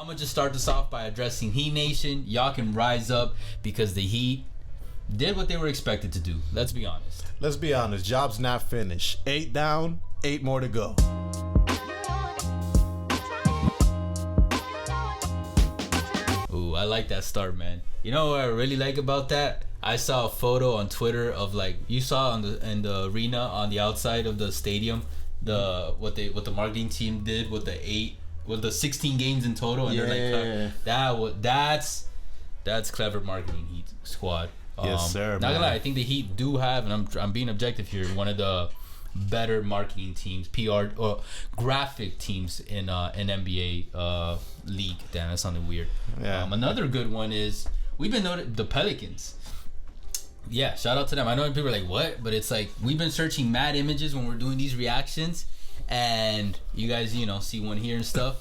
gonna just start this off by addressing Heat Nation. Y'all can rise up because the Heat did what they were expected to do. Let's be honest. Let's be honest. Job's not finished. 8 down, 8 more to go. Ooh, I like that start, man. You know what I really like about that? I saw a photo on Twitter of like you saw in the arena on the outside of the stadium, what the marketing team did with the 16 games in total, and they're like that's clever marketing, Heat squad. Yes, sir. Not gonna lie, I think the Heat do have, and I'm being objective here, one of the better marketing teams, PR or graphic teams in NBA league. Damn, that sounded weird. Yeah. Another good one is we've been noticing the Pelicans. Yeah, shout out to them. I know people are like, what? But it's like we've been searching mad images when we're doing these reactions, and you guys, see one here and stuff,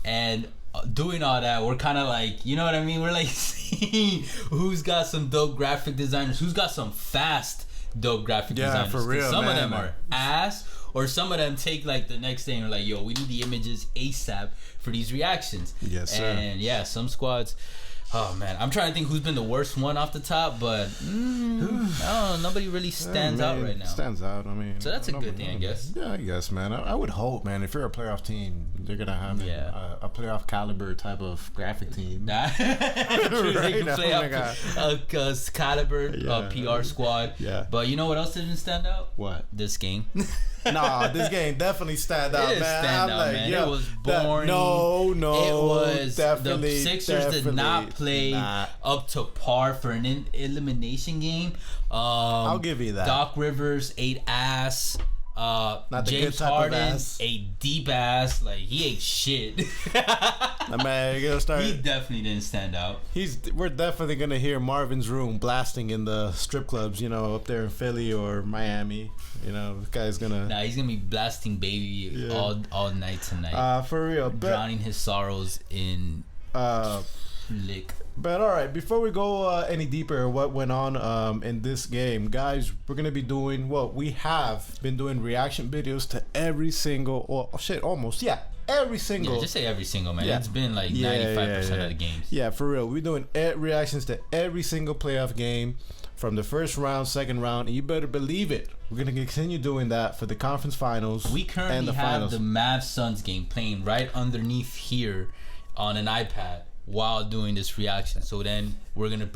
and doing all that, we're kind of like, you know what I mean? We're like seeing who's got some dope graphic designers, who's got some fast dope graphic designers. Yeah, for real, some man. of them are ass, or some of them take like the next day and are like, yo, we need the images ASAP for these reactions. Yes, sir. And yeah, some squads. Oh man, I'm trying to think who's been the worst one off the top, but I don't know. Nobody really stands out right now. Stands out. I mean, so that's a good thing, I guess. Yeah, I guess, man. I would hope, man, if you're a playoff team, they're gonna have a playoff caliber type of graphic team. Nah. They can play up a caliber PR squad. Yeah. But you know what else didn't stand out? What? This game. Nah, this game definitely stand out, It man. stand out, man. It was boring. No. It was definitely, the Sixers did not play up to par for an elimination game. I'll give you that. Doc Rivers ate ass. Not the James good type Harden of ass. ate deep ass. Like he ate shit. Man, you're gonna start. He definitely didn't stand out. We're definitely gonna hear Marvin's Room blasting in the strip clubs, up there in Philly or Miami. This guy's gonna. Nah, he's gonna be blasting Baby all night tonight. For real. Drowning his sorrows in lick. But all right, before we go any deeper, what went on in this game, guys, we're gonna be doing we have been doing reaction videos to every single, every single. Yeah, just say every single, man. Yeah. It's been like 95% of the games. Yeah, for real. We're doing reactions to every single playoff game from the first round, second round, and you better believe it. We're gonna continue doing that for the conference finals. We currently have the Mavs Suns game playing right underneath here on an iPad while doing this reaction. So then we're gonna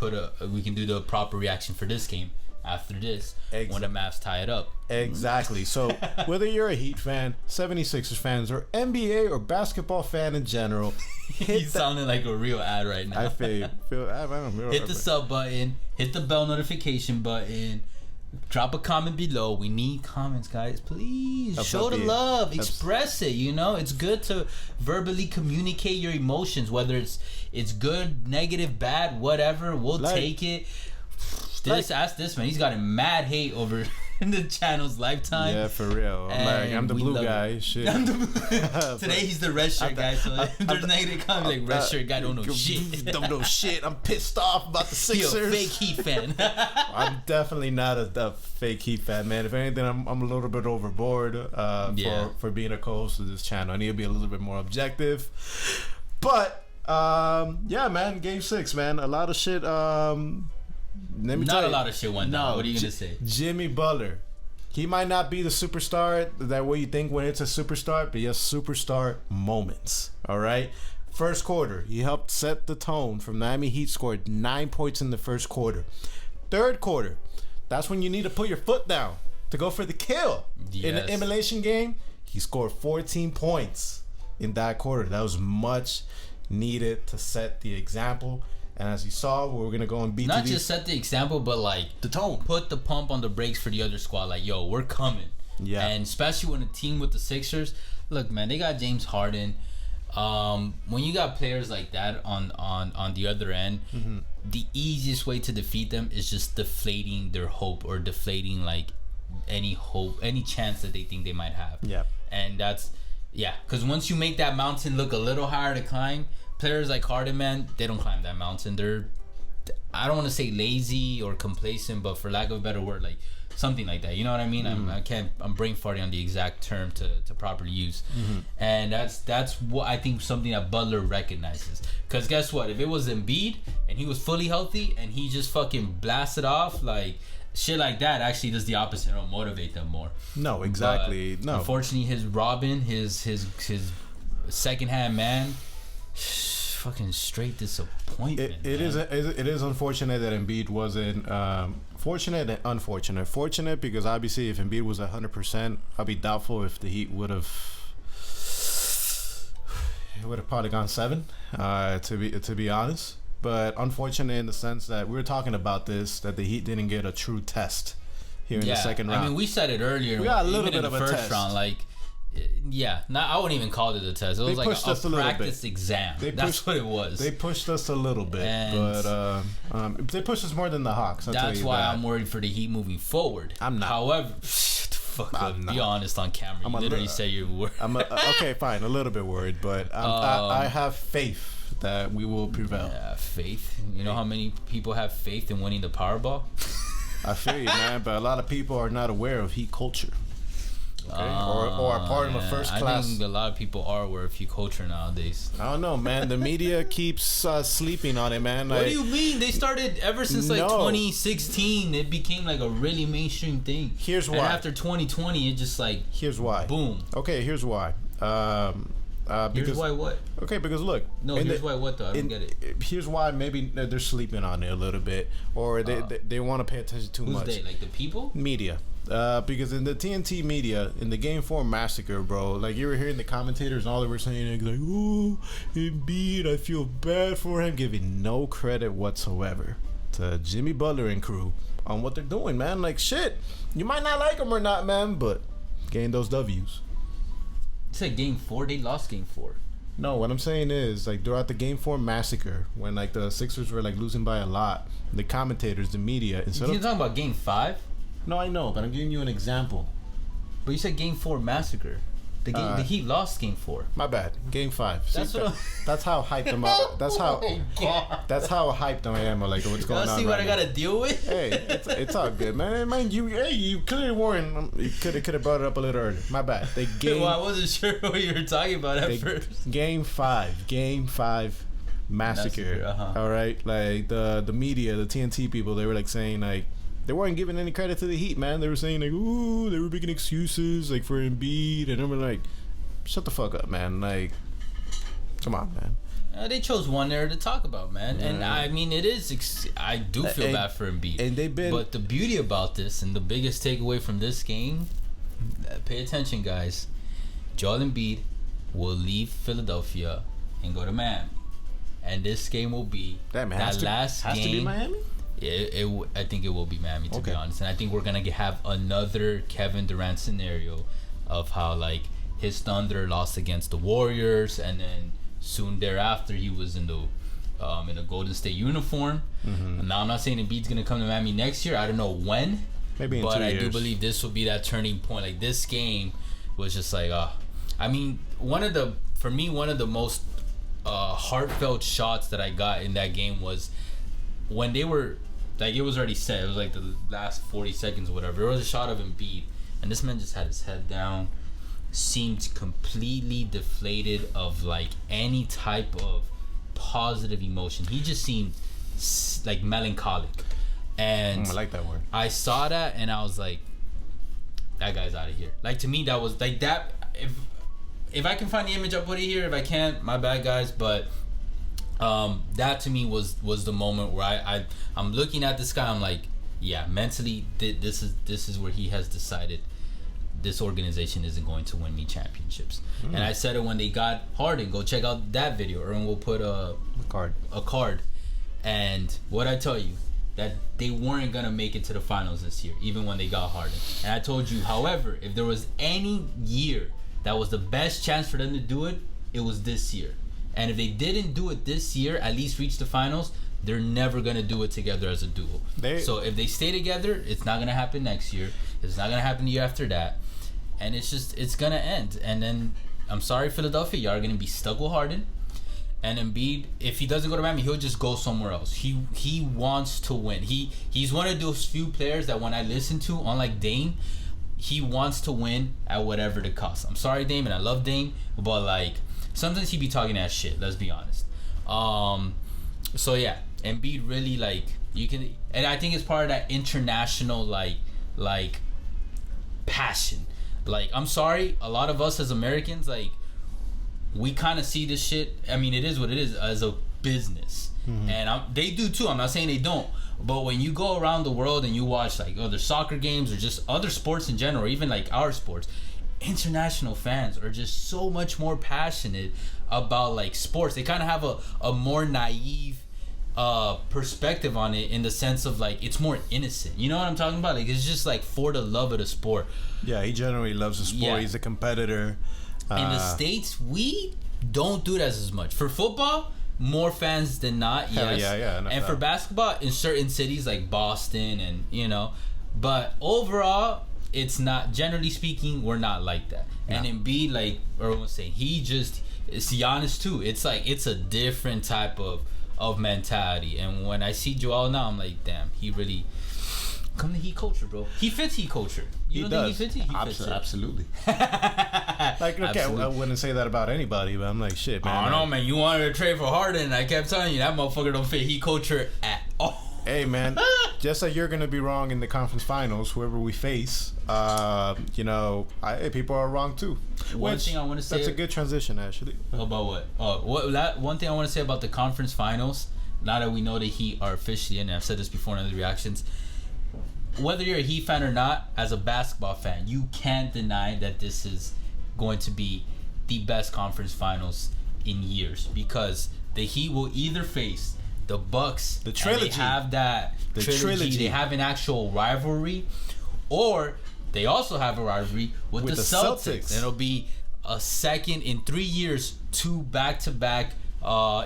we can do the proper reaction for this game after this when the Mavs tie it up. Exactly. So whether you're a Heat fan, 76ers fans, or NBA or basketball fan in general, He's sounding like a real ad right now. I feel hit the sub button, hit the bell notification button, drop a comment below. We need comments, guys. Please show the love, express it. It's good to verbally communicate your emotions, whether it's good, negative, bad, whatever. We'll take it. Ask this man. He's gotten mad hate over in the channel's lifetime. Yeah, for real. I'm the blue guy. Shit. Today he's the red shirt guy. So if there's negative comments, like red shirt guy don't know shit. Don't know shit. I'm pissed off about the Sixers. You're a fake Heat fan. I'm definitely not a fake Heat fan, man. If anything, I'm a little bit overboard for being a co-host of this channel. I need to be a little bit more objective. But man, Game 6, man. A lot of shit. Not a lot of shit went down. What are you gonna say? Jimmy Butler. He might not be the superstar that way you think when it's a superstar, but he has superstar moments. All right. First quarter, he helped set the tone. From Miami Heat scored 9 points in the first quarter. Third quarter, that's when you need to put your foot down to go for the kill. Yes. In the elimination game, he scored 14 points in that quarter. That was much needed to set the example. And as you saw, we're going to go and beat not just set the example, but like the tone. Put the pump on the brakes for the other squad. Like, yo, we're coming. Yeah. And especially when a team with the Sixers, look, man, they got James Harden. When you got players like that on the other end, the easiest way to defeat them is just deflating their hope or deflating like any hope, any chance that they think they might have. Yeah. And that's, because once you make that mountain look a little higher to climb, players like Harden, man, they don't climb that mountain. They're, I don't want to say lazy or complacent, but for lack of a better word, like something like that. You know what I mean? I'm brain farting on the exact term to properly use, and that's what I think something that Butler recognizes. Because guess what? If it was Embiid and he was fully healthy and he just fucking blasted off like. Shit like that actually does the opposite. It'll motivate them more. No, exactly. But no. Unfortunately, his Robin, his second-hand man, fucking straight disappointment. It is unfortunate that Embiid wasn't fortunate and unfortunate. Fortunate because obviously if Embiid was 100%, I'd be doubtful if the Heat would have probably gone 7. To be honest. But unfortunate in the sense that we were talking about this, that the Heat didn't get a true test here in the second round. I mean, we said it earlier. We got a little bit in of the a first test. round, like, I wouldn't even call it a test. It was like a practice exam. That's what it was. They pushed us a little bit, but they pushed us more than the Hawks. That's why I'm worried for the Heat moving forward. I'm not. However, be honest on camera. You literally say you were. Okay, fine, a little bit worried, but I have faith that we will prevail. Yeah, faith. You know how many people have faith in winning the Powerball? I feel you, man, but a lot of people are not aware of Heat culture. Okay? Or are part of a first class. I think a lot of people are aware of Heat culture nowadays. I don't know, man. The media keeps sleeping on it, man. What do you mean? They started ever since 2016. It became like a really mainstream thing. Here's why. And after 2020, it just like here's why. Boom. Okay, here's why. Here's why what? Okay, because look. No, here's why what though? I don't get it. Here's why maybe they're sleeping on it a little bit, or they want to pay attention too much. Who's they? Like the people? Media. Because in the TNT media, in the Game 4 massacre, bro, like you were hearing the commentators and all they were saying, like, oh, Embiid, I feel bad for him, giving no credit whatsoever to Jimmy Butler and crew on what they're doing, man. Like, shit, you might not like them or not, man, but gain those W's. You said Game 4? They lost Game 4. No, what I'm saying is, like, throughout the Game 4 massacre, when, like, the Sixers were, like, losing by a lot, the commentators, the media, You're talking about Game 5? No, I know, but I'm giving you an example. But you said Game 4 massacre. The Heat lost Game 4. My bad. Game 5. See, that's how hyped I'm up. That's how. That's how hyped I am. Like what's going on. See what I gotta deal with. Hey, it's all good, man. Mind you, you clearly weren't. You could have brought it up a little earlier. My bad. Well, I wasn't sure what you were talking about at first. Game 5 massacre. All right, like the media, the TNT people, they were like saying like. They weren't giving any credit to the Heat, man. They were saying like, ooh, they were making excuses like for Embiid, and I'm like, shut the fuck up, man. Like, come on, man. They chose one there to talk about, man. And I mean, it is. I do feel bad for Embiid. And they've been. But the beauty about this, and the biggest takeaway from this game, pay attention, guys. Joel Embiid will leave Philadelphia and go to Miami, and this game will be that last game. Has to be Miami. I think it will be Miami, to be honest. And I think we're going to have another Kevin Durant scenario of how, like, his Thunder lost against the Warriors, and then soon thereafter he was in a Golden State uniform. Mm-hmm. Now, I'm not saying Embiid's going to come to Miami next year. I don't know when. Maybe in 2 years. But I do believe this will be that turning point. Like, this game was just like, I mean, one of the most heartfelt shots that I got in that game was when they were... Like, it was already set. It was like the last 40 seconds or whatever. There was a shot of Embiid, and this man just had his head down, seemed completely deflated of, like, any type of positive emotion. He just seemed, like, melancholic. And I like that word. I saw that, and I was like, that guy's out of here. Like, to me, that was, like, that... If I can find the image, I'll put it here. If I can't, my bad, guys, but... that to me was the moment where I'm looking at this guy. I'm like, yeah, mentally this is where he has decided this organization isn't going to win me championships. And I said it when they got Harden. Go check out that video, or we'll put a card. And what I tell you, that they weren't gonna make it to the finals this year, even when they got Harden. And I told you, however, if there was any year that was the best chance for them to do it, it was this year. And if they didn't do it this year, at least reach the finals, they're never going to do it together as a duo. So if they stay together, it's not going to happen next year. It's not going to happen the year after that. And it's going to end. And then, I'm sorry, Philadelphia, y'all are going to be stuck with Harden. And Embiid, if he doesn't go to Miami, he'll just go somewhere else. He wants to win. He's one of those few players that when I listen to, unlike Dame, he wants to win at whatever the cost. I'm sorry, Dame, and I love Dame, but like sometimes he be talking that shit. Let's be honest. So yeah, Embiid really like you can, and I think it's part of that international like passion. Like I'm sorry, a lot of us as Americans like. We kind of see this shit. I mean, it is what it is as a business, and they do too. I'm not saying they don't, but when you go around the world and you watch like other soccer games or just other sports in general, or even like our sports, international fans are just so much more passionate about like sports. They kind of have a more naive perspective on it in the sense of like it's more innocent. You know what I'm talking about? Like it's just like for the love of the sport. Yeah, he generally loves the sport. Yeah. He's a competitor. In the States, we don't do that as much. For football, more fans than not, yes. Yeah. And for basketball, in certain cities like Boston and, you know. But overall, it's not, generally speaking, we're not like that. No. And Embiid, like Erwin was saying, it's Giannis too. It's like, it's a different type of mentality. And when I see Joel now, I'm like, damn, he really... Come to Heat culture, bro. He fits Heat culture. You don't think he fits it? He fits it. Absolutely. Like, look, I wouldn't say that about anybody, but I'm like, shit, man. I don't know, man. You wanted to trade for Harden, and I kept telling you that motherfucker don't fit Heat culture at all. Hey, man. Just like you're going to be wrong in the conference finals, whoever we face, you know, people are wrong too. One thing I want to say... That's a good transition, actually. About what? One thing I want to say about the conference finals, now that we know the Heat are officially in, and I've said this before in other reactions, whether you're a Heat fan or not, as a basketball fan, you can't deny that this is going to be the best conference finals in years, because the Heat will either face the Bucks, the trilogy, and they have that trilogy. They have an actual rivalry, or they also have a rivalry with the Celtics. And it'll be a second in 3 years, 2 back-to-back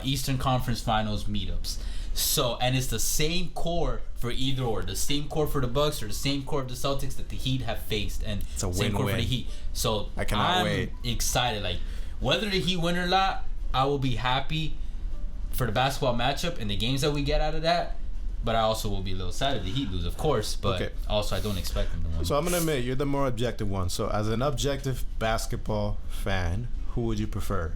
Eastern Conference Finals meetups. So, and it's the same core for either or. The same core for the Bucks or the same core of the Celtics that the Heat have faced. And it's a same core for the Heat. So, I'm excited. Like, whether the Heat win or not, I will be happy for the basketball matchup and the games that we get out of that. But I also will be a little sad if the Heat lose, of course. But also, I don't expect them to win. So, I'm going to admit, you're the more objective one. So, as an objective basketball fan, who would you prefer?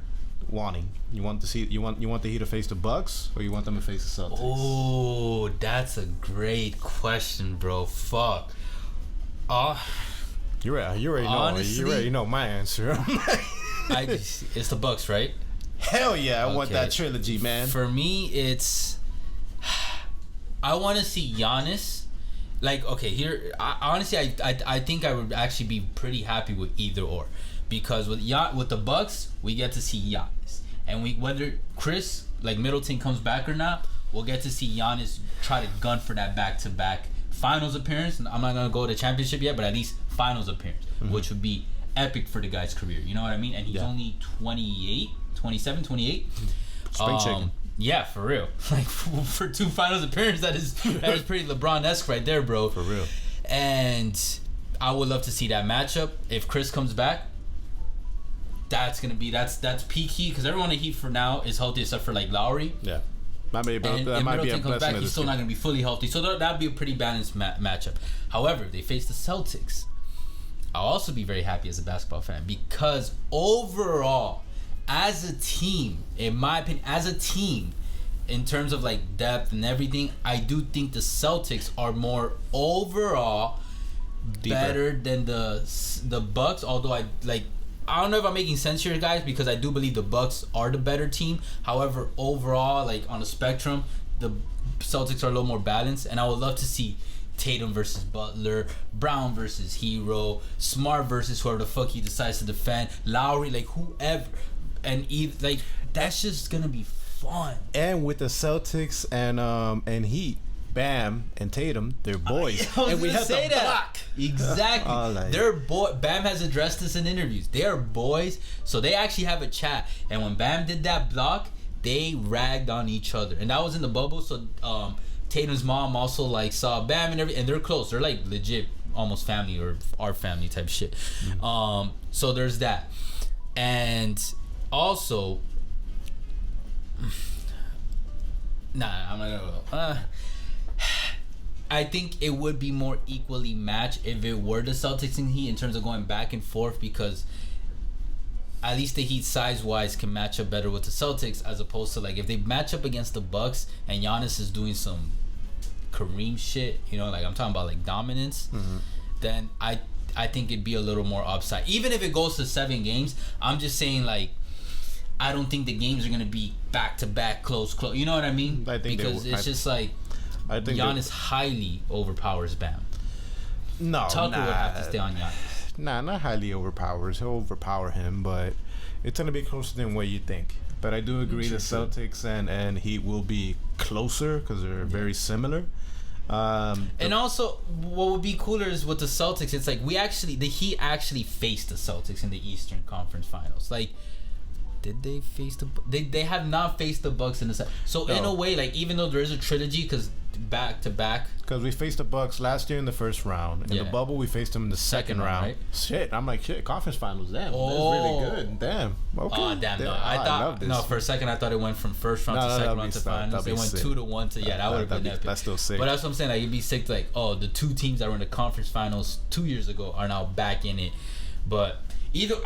You want the Heat to face the Bucks, or you want them to face the Celtics? Oh, that's a great question, bro. Fuck. You already know my answer. It's the Bucks, right? Hell yeah, I want that trilogy, man. For me, it's I want to see Giannis. Like, okay, here, honestly, I think I would actually be pretty happy with either or. Because with the Bucks, we get to see Giannis, and whether Chris like Middleton comes back or not, we'll get to see Giannis try to gun for that back-to-back finals appearance. And I'm not gonna go to championship yet, but at least finals appearance, which would be epic for the guy's career. You know what I mean? And he's only 28, 27, 28. Spring chicken. Yeah, for real. Like for 2 finals appearances, that is pretty LeBron-esque right there, bro. For real. And I would love to see that matchup if Chris comes back. That's peak Heat, because everyone in Heat for now is healthy except for like Lowry. Yeah, that might be a comes back, he's still not going to be fully healthy, so that'd be a pretty balanced matchup. However, if they face the Celtics, I'll also be very happy as a basketball fan, because overall, as a team, in my opinion, in terms of like depth and everything, I do think the Celtics are more overall better than the Bucks. Although I don't know if I'm making sense here, guys, because I do believe the Bucks are the better team. However, overall, like on a spectrum, the Celtics are a little more balanced, and I would love to see Tatum versus Butler, Brown versus Hero, Smart versus whoever the fuck he decides to defend, Lowry, like whoever, and like that's just gonna be fun. And with the Celtics and Heat, Bam and Tatum, they're boys. And we have to block. Exactly. They're Bam has addressed this in interviews. They are boys, so they actually have a chat. And when Bam did that block, they ragged on each other, and that was in the bubble. So Tatum's mom also like saw Bam and everything, and they're close. They're like legit, almost family or our family type shit. So there's that, and also Nah, I'm not gonna. I think it would be more equally matched if it were the Celtics and Heat in terms of going back and forth, because at least the Heat size-wise can match up better with the Celtics, as opposed to like if they match up against the Bucks and Giannis is doing some Kareem shit, you know, like I'm talking about like dominance, then I think it'd be a little more upside. Even if it goes to 7 games, I'm just saying like I don't think the games are gonna be back-to-back close. You know what I mean? I think because it's just like. I think Giannis highly overpowers Bam. No, Tucker would have to stay on Giannis. Nah, not highly overpowers. He'll overpower him, but it's gonna be closer than what you think. But I do agree the Celtics and Heat will be closer because they're very similar. And also, what would be cooler is with the Celtics. It's like the Heat actually faced the Celtics in the Eastern Conference Finals. Like. Did they face they have not faced the Bucks in the set. So no. In a way, like even though there is a trilogy, because back to back, because we faced the Bucks last year in the first round. In the bubble, we faced them in the second round. Right? Shit, I'm like conference finals. Damn, that's really good. Damn. Okay. Oh damn. No, I thought for a second I thought it went from first round to second round to finals. They went 2-1 to that would have been epic. That's still sick. But that's what I'm saying. Like it'd be sick. Like the 2 teams that were in the conference finals 2 years ago are now back in it. But either.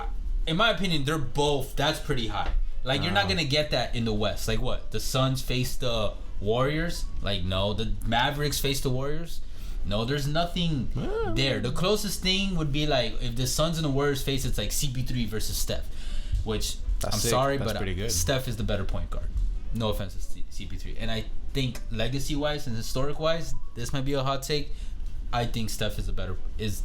In my opinion, they're both. That's pretty high. Like you're not gonna get that in the West. Like what? The Suns face the Warriors. Like no. The Mavericks face the Warriors. No, there's nothing there. The closest thing would be like if the Suns and the Warriors face, it's like CP3 versus Steph. Which I'm sorry, but Steph is the better point guard. No offense to CP3. And I think legacy-wise and historic-wise, this might be a hot take. I think Steph is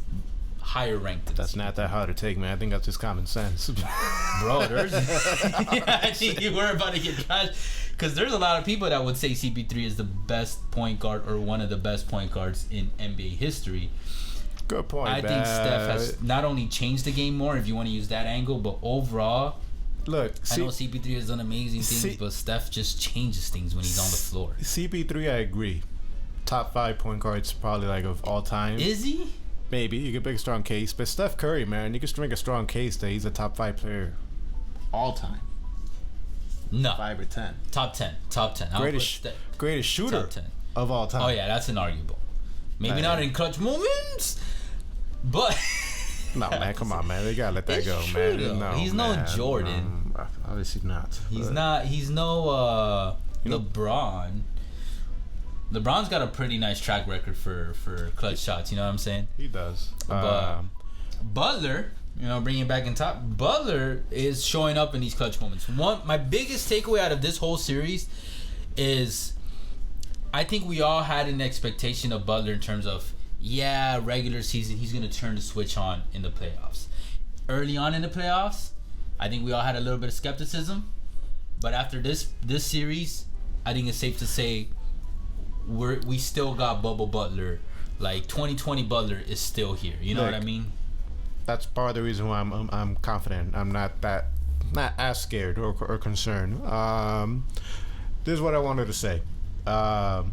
higher ranked. That's not that hard to take, man. I think that's just common sense. Bro, there's I think you were about to get trashed because there's a lot of people that would say CP3 is the best point guard or one of the best point guards in NBA history. Good point. I think Steph has not only changed the game more, if you want to use that angle, but overall, look, I know CP3 has done amazing things, but Steph just changes things when he's on the floor. CP3, I agree. Top 5 point guards probably like of all time. Is he? Maybe you could make a strong case, but Steph Curry, man, you could make a strong case that he's a top 5 player all time. No, 5 or 10. Top 10. Greatest shooter top 10 of all time. Oh yeah, that's inarguable. Maybe not in clutch moments, but no, man, come on, man, they gotta let that go, man. No, he's no Jordan. Obviously not. He's not. He's no LeBron. LeBron's got a pretty nice track record for clutch shots. You know what I'm saying? He does. But Butler, bringing it back in top, Butler is showing up in these clutch moments. My biggest takeaway out of this whole series is I think we all had an expectation of Butler in terms of, regular season, he's going to turn the switch on in the playoffs. Early on in the playoffs, I think we all had a little bit of skepticism. But after this series, I think it's safe to say we still got Bubble Butler. Like 2020 Butler is still here. You know what I mean? That's part of the reason why I'm confident. I'm not as scared or concerned. This is what I wanted to say. Tyler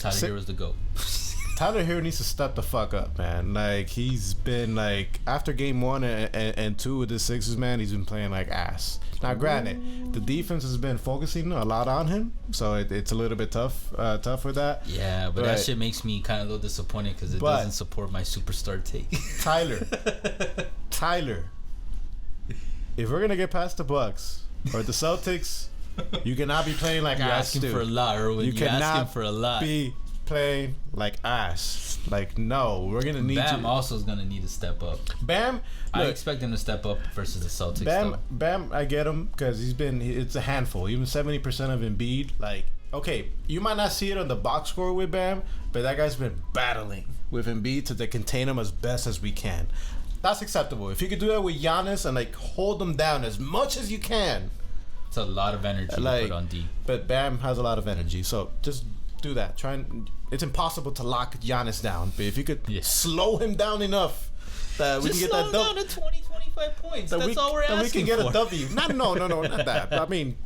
Hero's the GOAT. Tyler Hero needs to step the fuck up, man. Like he's been like after game 1 and 2 with the Sixers, man, he's been playing like ass. Now, granted, the defense has been focusing a lot on him, so it's a little bit tough with that. Yeah, but that shit makes me kind of a little disappointed because it doesn't support my superstar take. Tyler, if we're gonna get past the Bucks or the Celtics, you cannot be playing like ass. You're asking for a lot, Erwin. You're asking for a lot. Be playing like ass. Like, no, we're gonna need Bam also is gonna need to step up. Bam, I expect him to step up versus the Celtics. Bam, I get him because it's a handful. Even 70% of Embiid. Like, okay, you might not see it on the box score with Bam, but that guy's been battling with Embiid to contain him as best as we can. That's acceptable. If you could do that with Giannis and like hold him down as much as you can, it's a lot of energy to put on D. But Bam has a lot of energy, so just do that. It's impossible to lock Giannis down, but if you could slow him down enough that we can get that down to 20-25 points. That's all we're asking for. We can get a W. No, not that. I mean,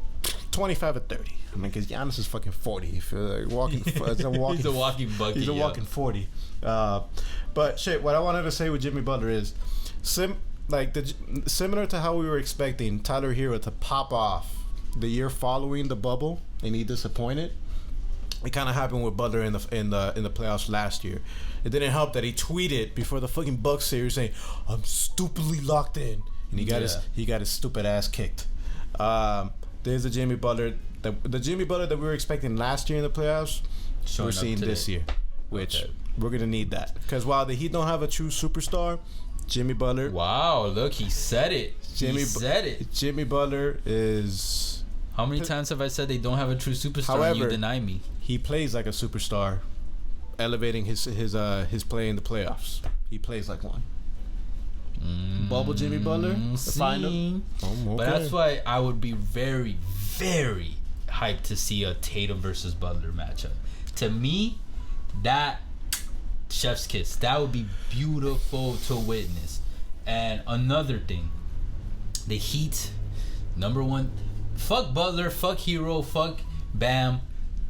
25 or 30. I mean, because Giannis is fucking 40. If you're walking, he's a walking bucket. He's a walking 40. But shit, what I wanted to say with Jimmy Butler is, similar to how we were expecting Tyler Hero to pop off the year following the bubble and he disappointed. It kind of happened with Butler in the playoffs last year. It didn't help that he tweeted before the fucking Bucks series saying, "I'm stupidly locked in," and he got his stupid ass kicked. There's the Jimmy Butler, the Jimmy Butler that we were expecting last year in the playoffs. We're seeing this year, which we're gonna need that because while the Heat don't have a true superstar, Jimmy Butler. Wow! Look, he said it. He said it. Jimmy Butler is. How many times have I said they don't have a true superstar? However, and you deny me. He plays like a superstar, elevating his play in the playoffs. He plays like one. Bubble Jimmy Butler, the final. Okay. But that's why I would be very, very hyped to see a Tatum versus Butler matchup. To me, that chef's kiss. That would be beautiful to witness. And another thing, the Heat, number one. Fuck Butler, fuck Hero, fuck Bam.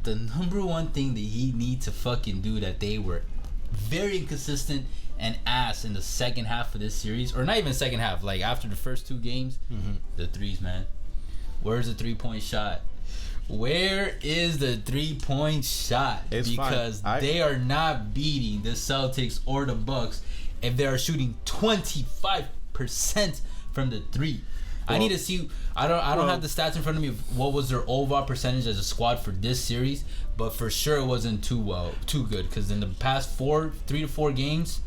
The number one thing that he need to fucking do that they were very inconsistent and ass in the second half of this series, or not even second half, like after the first two games, the threes, man. Where's the 3-point shot? Where is the 3-point shot? It's because they are not beating the Celtics or the Bucks if they are shooting 25% from the three. Well, I need to see. I don't have the stats in front of me of what was their overall percentage as a squad for this series, but for sure it wasn't too good because in the past 3 to 4 games.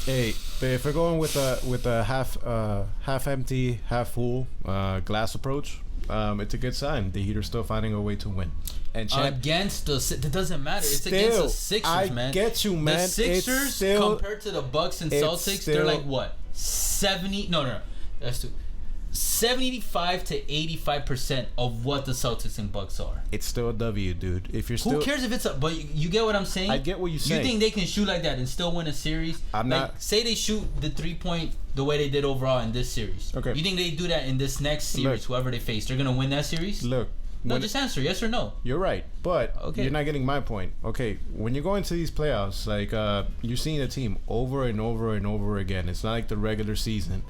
Hey, but if we're going with a half empty, half full glass approach, it's a good sign. The Heat are still finding a way to win. And against it doesn't matter. It's against the Sixers, man. I get you, man. The Sixers compared to the Bucks and Celtics, they're like what 70? No, that's too. 75 to 85% of what the Celtics and Bucks are. It's still a W, dude. If you're still, who cares if it's but you get what I'm saying? I get what you're saying. You think they can shoot like that and still win a series? I'm not. Say they shoot the 3-point the way they did overall in this series. Okay. You think they do that in this next series? Whoever they face, they're gonna win that series? Look. No, just answer yes or no. You're right, but you're not getting my point. Okay, when you go into these playoffs, like you're seeing a team over and over and over again. It's not like the regular season.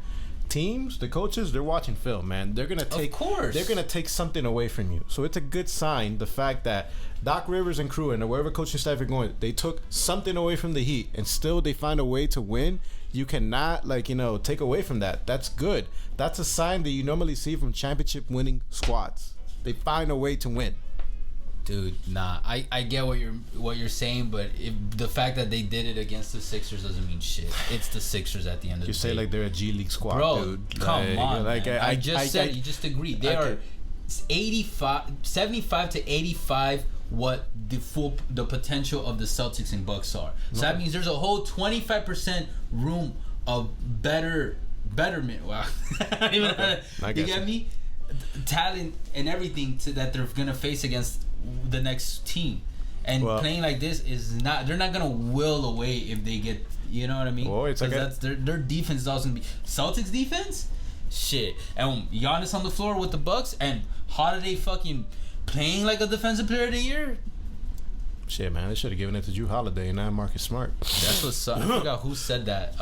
Teams, the coaches, they're watching film, man. They're gonna take something away from you. So it's a good sign the fact that Doc Rivers and crew and wherever coaching staff are going, they took something away from the Heat and still they find a way to win. You cannot take away from that. That's good. That's a sign that you normally see from championship winning squads. They find a way to win. Dude, nah. I get what you're saying, but the fact that they did it against the Sixers doesn't mean shit. It's the Sixers at the end of the day. You say like they're a G League squad, bro, dude. Come on, man. I just said you just agreed. They are 75 to 85 what the potential of the Celtics and Bucks are. So that means there's a whole 25% room of betterment. Wow. You get me? Talent and everything that they're gonna face against the next team, and playing like this is not. They're not gonna will away if they get. You know what I mean? Well, it's like that's their defense is also gonna be Celtics defense. Shit, and Giannis on the floor with the Bucks, and Holiday fucking playing like a defensive player of the year. Shit, man, they should have given it to Drew Holiday and not Marcus Smart. That's what's up. I forgot who said that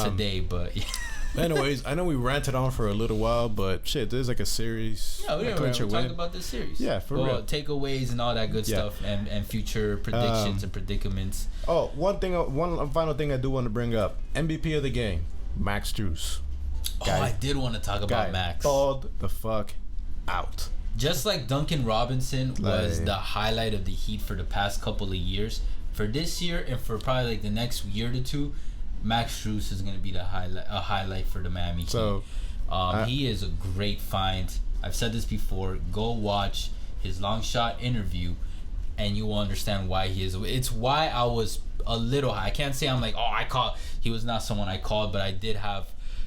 today, but. Yeah. Anyways, I know we ranted on for a little while, but shit, there's like a series. Yeah, we're talking about this series. Yeah, for real. Takeaways and all that good stuff, and future predictions and predicaments. Oh, one final thing I do want to bring up: MVP of the game, Max Strus. I did want to talk about Max. Thawed the fuck out. Just like Duncan Robinson was the highlight of the Heat for the past couple of years, for this year and for probably like the next year to two. Max Strus is going to be a highlight for the Miami Heat. He is a great find. I've said this before. Go watch his long shot interview, and you will understand why he is. It's why I was a little high. I can't say I'm like, I called. He was not someone I called, but I did have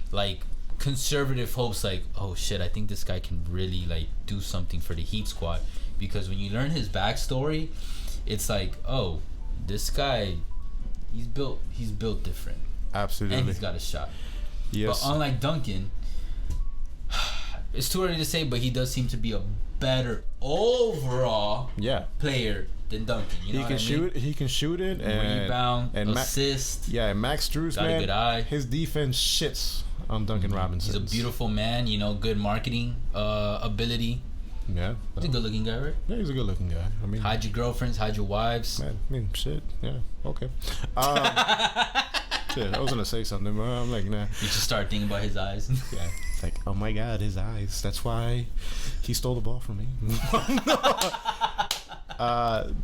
like conservative hopes. Like, oh shit, I think this guy can really like do something for the Heat squad. Because when you learn his backstory, it's like, oh, this guy. He's built different. Absolutely. And he's got a shot. Yes. But unlike Duncan, it's too early to say, but he does seem to be a better overall player than Duncan. You know he can shoot it and rebound, and assist. and Max Strus, got man, a good eye. His defense shits on Duncan Robinson. He's a beautiful man, you know, good marketing ability. Yeah. He's a good looking guy, right? Yeah, he's a good looking guy. I mean, hide your girlfriends, hide your wives. Man, I mean, shit. Yeah, okay. Shit, I was gonna say something, but I'm like, nah. You should start thinking about his eyes. Yeah. It's like, oh my God, his eyes. That's why he stole the ball from me.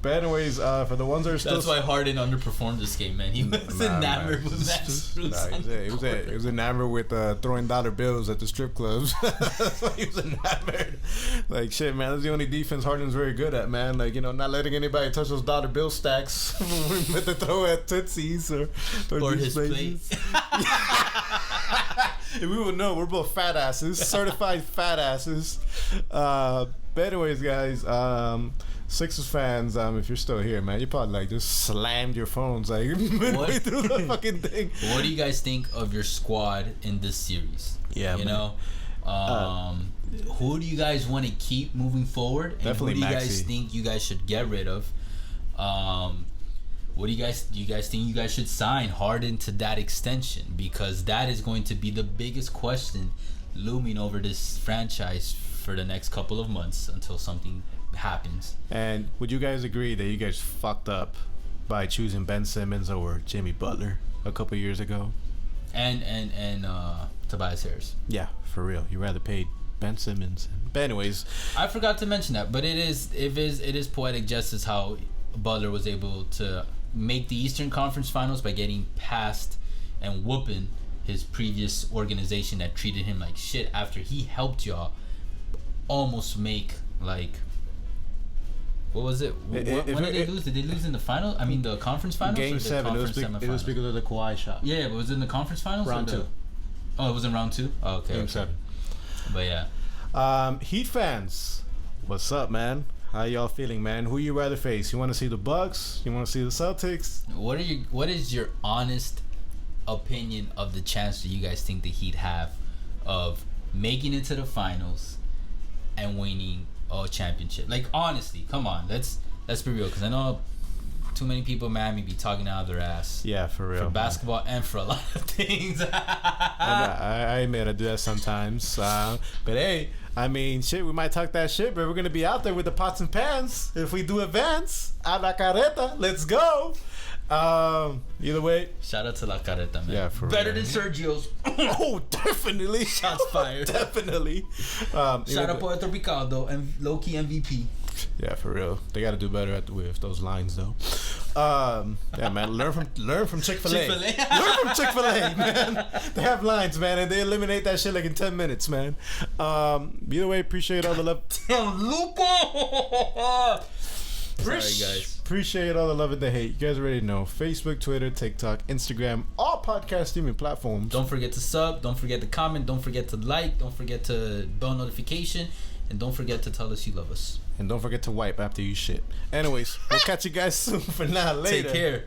But anyways, for the ones that are still... That's why Harden underperformed this game, man. He was enamored with that. He was enamored with throwing dollar bills at the strip clubs. That's why he was enamored. Like, shit, man, that's the only defense Harden's very good at, man. Like, you know, not letting anybody touch those dollar bill stacks with the throw at Tootsies or his plates. We would know. We're both fat asses. Certified fat asses. But anyways, guys, Sixers fans, if you're still here, man, you probably like just slammed your phones like midway through the fucking thing. What do you guys think of your squad in this series? Yeah, you know, who do you guys want to keep moving forward? And definitely who do you Maxey. guys think you guys should get rid of? What do you guys think you guys should sign Harden to that extension? Because that is going to be the biggest question looming over this franchise for the next couple of months until something happens. And would you guys agree that you guys fucked up by choosing Ben Simmons over Jimmy Butler a couple years ago? And Tobias Harris. Yeah, for real. You rather paid Ben Simmons. But anyways, I forgot to mention that, but it is poetic justice how Butler was able to make the Eastern Conference Finals by getting past and whooping his previous organization that treated him like shit after he helped y'all almost make, like, what was it? When did they lose? Did they lose in the final? I mean, the conference finals? Game 7. It was because of the Kawhi shot. Yeah, but was it in the conference finals? Round 2. Oh, it was in round 2? Oh, okay. Game 7. But yeah. Heat fans, what's up, man? How y'all feeling, man? Who you rather face? You want to see the Bucks? You want to see the Celtics? What is your honest opinion of the chance that you guys think the Heat have of making it to the finals and winning a championship? Like, honestly, come on, let's be real, because I know too many people in Miami be talking out of their ass. Yeah, for real. For basketball and for a lot of things. I admit I do that sometimes. But hey, I mean, shit, we might talk that shit, but we're gonna be out there with the pots and pans if we do events. A la careta, let's go. Either way, shout out to La Careta, man. Yeah, for better real. than Sergio's. Oh, definitely. Shots fired. Definitely. Shout out Puerto Rico and low-key MVP. Yeah, for real. They got to do better with those lines, though. Yeah, man. Learn from Chick-fil-A. Learn from Chick-fil-A, man. They have lines, man, and they eliminate that shit like in 10 minutes, man. Either way, appreciate all the love. Damn, Lupo. Sorry, guys. Appreciate all the love and the hate. You guys already know. Facebook, Twitter, TikTok, Instagram, all podcast streaming platforms. Don't forget to sub. Don't forget to comment. Don't forget to like. Don't forget to bell notification. And don't forget to tell us you love us. And don't forget to wipe after you shit. Anyways, we'll catch you guys soon. For now, later. Take care.